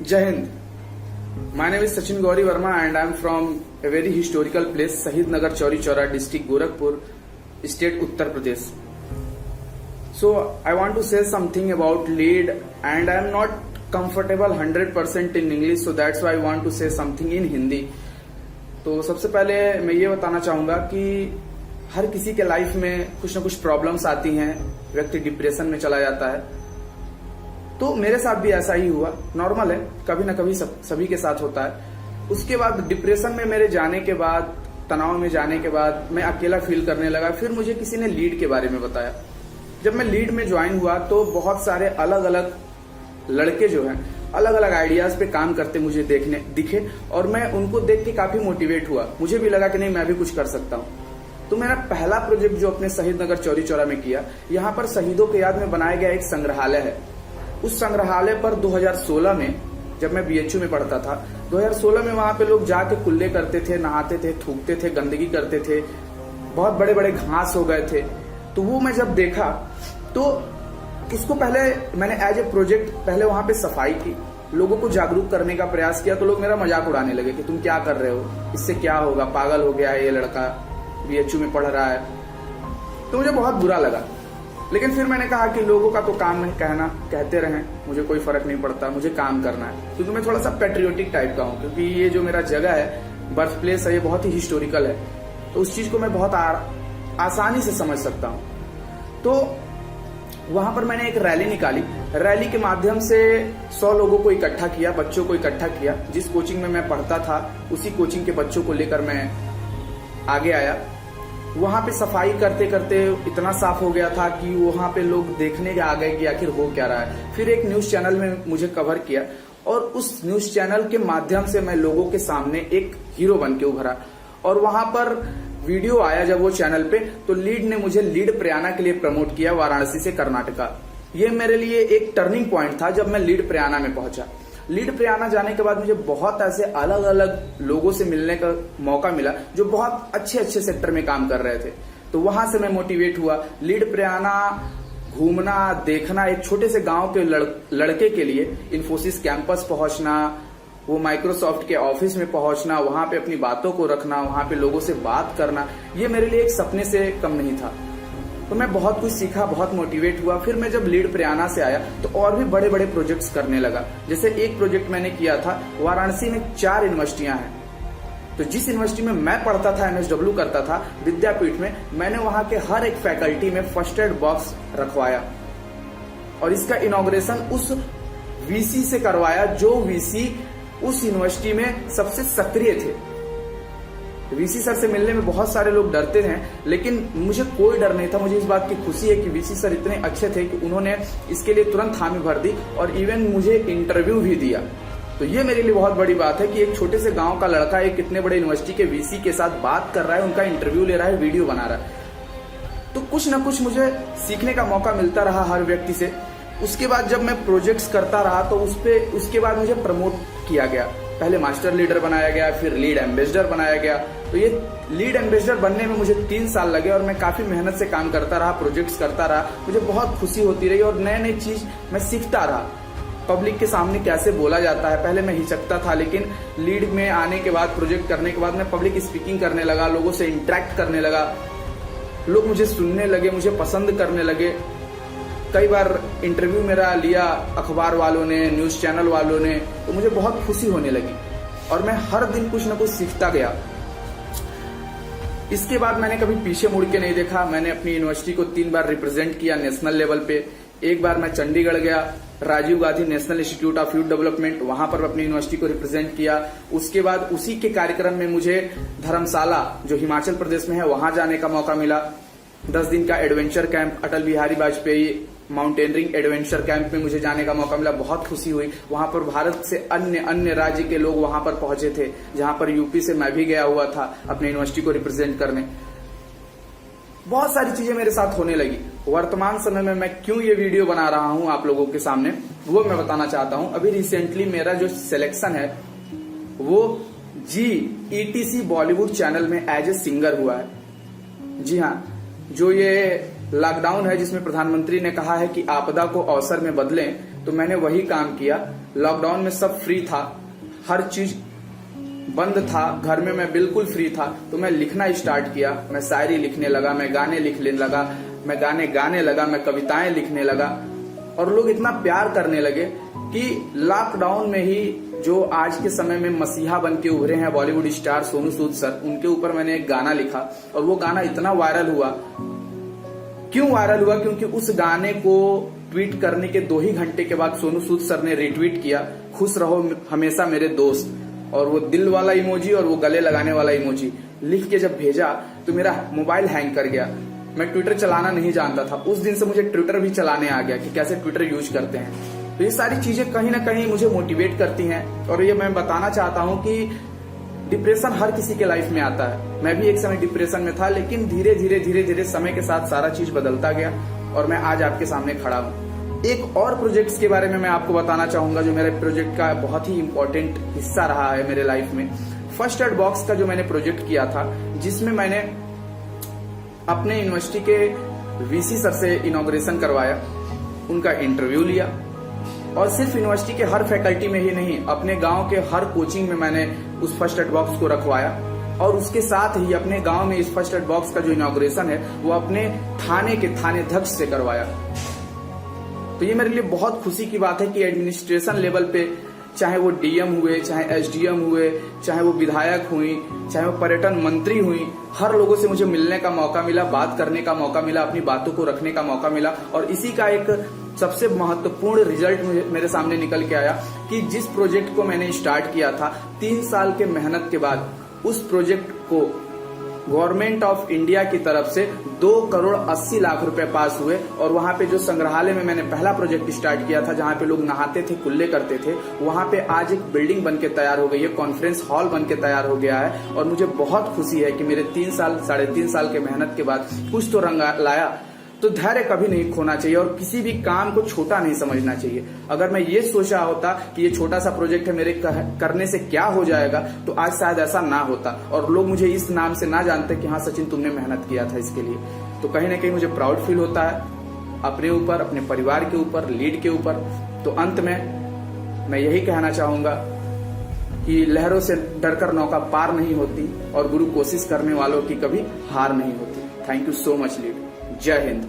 Jai Hind. My name is Sachin Gauri Verma and I am from a very historical place, Shahid Nagar Chauri Chaura, district Gorakhpur, state Uttar Pradesh. So I want to say something about lead and I am not comfortable 100% in English, so that's why I want to say something in Hindi. तो सबसे पहले मैं ये बताना चाहूँगा कि हर किसी के लाइफ में कुछ ना कुछ प्रॉब्लम्स आती हैं, व्यक्ति डिप्रेशन में चला जाता है। तो मेरे साथ भी ऐसा ही हुआ, नॉर्मल है, कभी ना कभी सभी के साथ होता है। उसके बाद डिप्रेशन में मेरे जाने के बाद, तनाव में जाने के बाद मैं अकेला फील करने लगा। फिर मुझे किसी ने लीड के बारे में बताया। जब मैं लीड में ज्वाइन हुआ तो बहुत सारे अलग अलग लड़के जो हैं अलग अलग आइडियाज पे काम करते मुझे दिखे और मैं उनको देख के काफी मोटिवेट हुआ। मुझे भी लगा कि नहीं, मैं भी कुछ कर सकता हूँ। तो मेरा पहला प्रोजेक्ट जो अपने शहीद नगर चौरी चौरा में किया, यहाँ पर शहीदों के याद में बनाया गया एक संग्रहालय है। उस संग्रहालय पर 2016 में, जब मैं बीएचयू में पढ़ता था, 2016 में वहां पे लोग जाके कुल्ले करते थे, नहाते थे, थूकते थे, गंदगी करते थे, बहुत बड़े बड़े घास हो गए थे। तो वो मैं जब देखा तो उसको पहले मैंने एज ए प्रोजेक्ट पहले वहां पे सफाई की, लोगों को जागरूक करने का प्रयास किया। तो लोग मेरा मजाक उड़ाने लगे कि तुम क्या कर रहे हो, इससे क्या होगा, पागल हो गया है ये लड़का, बीएचयू में पढ़ रहा है। तो मुझे बहुत बुरा लगा, लेकिन फिर मैंने कहा कि लोगों का तो काम है कहना, कहते रहें, मुझे कोई फर्क नहीं पड़ता, मुझे काम करना है। क्योंकि मैं थोड़ा सा पेट्रियोटिक टाइप का हूँ, क्योंकि ये जो मेरा जगह है, बर्थ प्लेस है, ये बहुत ही हिस्टोरिकल है। तो उस चीज को मैं बहुत आसानी से समझ सकता हूँ। तो वहां पर मैंने एक रैली निकाली। रैली के माध्यम से 100 लोगों को इकट्ठा किया, बच्चों को इकट्ठा किया। जिस कोचिंग में मैं पढ़ता था उसी कोचिंग के बच्चों को लेकर मैं आगे आया। वहां पे सफाई करते करते इतना साफ हो गया था कि वहां पे लोग देखने के आ गए कि आखिर हो क्या रहा है। फिर एक न्यूज चैनल में मुझे कवर किया और उस न्यूज चैनल के माध्यम से मैं लोगों के सामने एक हीरो बन के उभरा। और वहां पर वीडियो आया जब वो चैनल पे, तो लीड ने मुझे लीड प्रयाना के लिए प्रमोट किया, वाराणसी से कर्नाटका। ये मेरे लिए एक टर्निंग पॉइंट था जब मैं लीड प्रयाना में पहुंचा। लीड प्रयाना जाने के बाद मुझे बहुत ऐसे अलग अलग लोगों से मिलने का मौका मिला जो बहुत अच्छे अच्छे सेक्टर में काम कर रहे थे। तो वहां से मैं मोटिवेट हुआ। लीड प्रयाना घूमना, देखना, एक छोटे से गांव के लड़के के लिए इन्फोसिस कैंपस पहुंचना, वो माइक्रोसॉफ्ट के ऑफिस में पहुंचना, वहां पे अपनी बातों को रखना, वहां पे लोगों से बात करना, ये मेरे लिए एक सपने से कम नहीं था। तो मैं बहुत कुछ सीखा, बहुत मोटिवेट हुआ। फिर मैं जब लीड प्रयाना से आया तो और भी बड़े बड़े प्रोजेक्ट्स करने लगा। जैसे एक प्रोजेक्ट मैंने किया था, वाराणसी में 4 यूनिवर्सिटियां हैं। तो जिस यूनिवर्सिटी में मैं पढ़ता था, MSW करता था, विद्यापीठ में, मैंने वहां के हर एक फैकल्टी में फर्स्ट एड बॉक्स रखवाया और इसका इनॉग्रेशन उस वीसी से करवाया जो वीसी उस यूनिवर्सिटी में सबसे सक्रिय थे। वीसी सर से मिलने में बहुत सारे लोग डरते हैं, लेकिन मुझे कोई डर नहीं था। मुझे इस बात की खुशी है कि वीसी सर इतने अच्छे थे कि उन्होंने इसके लिए तुरंत हामी भर दी और इवन मुझे इंटरव्यू भी दिया। तो ये मेरे लिए बहुत बड़ी बात है कि एक छोटे से गांव का लड़का एक इतने बड़े यूनिवर्सिटी के वीसी के साथ बात कर रहा है, उनका इंटरव्यू ले रहा है, वीडियो बना रहा है। तो कुछ ना कुछ मुझे सीखने का मौका मिलता रहा हर व्यक्ति से। उसके बाद जब मैं प्रोजेक्ट्स करता रहा तो उसके बाद मुझे प्रमोट किया गया। पहले मास्टर लीडर बनाया गया, फिर लीड एम्बेसडर बनाया गया। तो ये लीड एम्बेसडर बनने में मुझे 3 साल लगे और मैं काफी मेहनत से काम करता रहा, प्रोजेक्ट्स करता रहा। मुझे बहुत खुशी होती रही और नए नए चीज मैं सीखता रहा। पब्लिक के सामने कैसे बोला जाता है, पहले मैं हिचकता था, लेकिन लीड में आने के बाद, प्रोजेक्ट करने के बाद मैं पब्लिक स्पीकिंग करने लगा, लोगों से इंटरेक्ट करने लगा, लोग मुझे सुनने लगे, मुझे पसंद करने लगे। कई बार इंटरव्यू मेरा लिया अखबार वालों ने, न्यूज चैनल वालों ने, तो मुझे बहुत खुशी होने लगी और मैं हर दिन कुछ ना कुछ सीखता गया। इसके बाद मैंने कभी पीछे मुड़ के नहीं देखा। मैंने अपनी यूनिवर्सिटी को 3 बार रिप्रेजेंट किया नेशनल लेवल पे। एक बार मैं चंडीगढ़ गया, Rajiv Gandhi national institute of youth development, वहां पर अपनी यूनिवर्सिटी को रिप्रेजेंट किया। उसके बाद उसी के कार्यक्रम में मुझे धर्मशाला, जो हिमाचल प्रदेश में है, वहां जाने का मौका मिला। 10 दिन का adventure camp, Atal Bihari Vajpayee mountaineering adventure camp में मुझे जाने का मौका मिला। बहुत खुशी हुई। वहां पर भारत से अन्य राज्य के लोग वहां पर पहुंचे थे, जहां पर यूपी से मैं भी गया हुआ था अपने यूनिवर्सिटी को रिप्रेजेंट करने। बहुत सारी चीजें मेरे साथ होने लगी। वर्तमान समय में मैं क्यों ये वीडियो बना रहा हूं आप लोगों के सामने, वो मैं बताना चाहता हूं। अभी रिसेंटली मेरा जो सिलेक्शन है वो ETC बॉलीवुड चैनल में एज ए सिंगर हुआ है। जी हाँ, जो ये लॉकडाउन है जिसमें प्रधानमंत्री ने कहा है कि आपदा को अवसर में बदलें, तो मैंने वही काम किया। लॉकडाउन में सब फ्री था, हर चीज बंद था, घर में मैं बिल्कुल फ्री था, तो मैं लिखना स्टार्ट किया। मैं शायरी लिखने लगा, मैं गाने लिखने लगा, मैं गाने गाने लगा, मैं कविताएं लिखने लगा, और लोग इतना प्यार करने लगे कि लॉकडाउन में ही जो आज के समय में मसीहा बन के उभरे हैं बॉलीवुड स्टार सोनू सूद सर, उनके ऊपर मैंने एक गाना लिखा और वो गाना इतना वायरल हुआ। क्यों वायरल हुआ? क्योंकि उस गाने को ट्वीट करने के 2 ही घंटे के बाद सोनू सूद सर ने रिट्वीट किया, खुश रहो हमेशा मेरे दोस्त, और वो दिल वाला इमोजी और वो गले लगाने वाला इमोजी लिख के जब भेजा तो मेरा मोबाइल हैंग कर गया। मैं ट्विटर चलाना नहीं जानता था, उस दिन से मुझे ट्विटर भी चलाने आ गया कि कैसे ट्विटर यूज करते हैं। तो ये सारी चीजें कहीं ना कहीं मुझे मोटिवेट करती हैं, और ये मैं बताना चाहता हूं कि डिप्रेशन हर किसी के लाइफ में आता है। मैं भी एक समय डिप्रेशन में था, लेकिन धीरे धीरे समय के साथ सारा चीज बदलता गया और मैं आज आपके सामने खड़ा हूं। एक और प्रोजेक्ट्स के बारे में मैं आपको बताना चाहूंगा जो मेरे प्रोजेक्ट का बहुत ही इंपॉर्टेंट हिस्सा रहा है मेरे लाइफ में। फर्स्ट एड बॉक्स का जो मैंने प्रोजेक्ट किया था, जिसमें मैंने अपने यूनिवर्सिटी के वीसी सर से इनॉग्रेशन करवाया, उनका इंटरव्यू लिया, और सिर्फ यूनिवर्सिटी के हर फैकल्टी में ही नहीं, अपने गांव के हर कोचिंग में मैंने उस फर्स्ट एड बॉक्स को रखवाया, और उसके साथ ही अपने गांव में इस फर्स्ट एड बॉक्स का जो इनॉग्रेशन है वो अपने थाने के थानेध्यक्ष से करवाया। तो ये मेरे लिए बहुत खुशी की बात है कि एडमिनिस्ट्रेशन लेवल पे, चाहे वो डीएम हुए, चाहे एसडीएम हुए, चाहे वो विधायक हुई, चाहे वो पर्यटन मंत्री हुई, हर लोगों से मुझे मिलने का मौका मिला, बात करने का मौका मिला, अपनी बातों को रखने का मौका मिला। और इसी का एक सबसे महत्वपूर्ण रिजल्ट मेरे सामने निकल के आया कि जिस प्रोजेक्ट को मैंने स्टार्ट किया था, 3 साल के मेहनत के बाद उस प्रोजेक्ट को गवर्नमेंट ऑफ इंडिया की तरफ से 2,80,00,000 रुपए पास हुए। और वहां पे जो संग्रहालय में मैंने पहला प्रोजेक्ट स्टार्ट किया था, जहां पे लोग नहाते थे, कुल्ले करते थे, वहां पे आज एक बिल्डिंग बन के तैयार हो गई है, कॉन्फ्रेंस हॉल बन के तैयार हो गया है। और मुझे बहुत खुशी है कि मेरे 3 साल के मेहनत के बाद कुछ तो रंग लाया। तो धैर्य कभी नहीं खोना चाहिए और किसी भी काम को छोटा नहीं समझना चाहिए। अगर मैं ये सोचा होता कि ये छोटा सा प्रोजेक्ट है, मेरे करने से क्या हो जाएगा, तो आज शायद ऐसा ना होता और लोग मुझे इस नाम से ना जानते कि हाँ सचिन तुमने मेहनत किया था इसके लिए। तो कहीं ना कहीं मुझे प्राउड फील होता है अपने ऊपर, अपने परिवार के ऊपर, लीड के ऊपर। तो अंत में मैं यही कहना चाहूंगा कि लहरों से डरकर नौका पार नहीं होती और गुरु कोशिश करने वालों की कभी हार नहीं होती। Thank you so much lead. जय हिंद।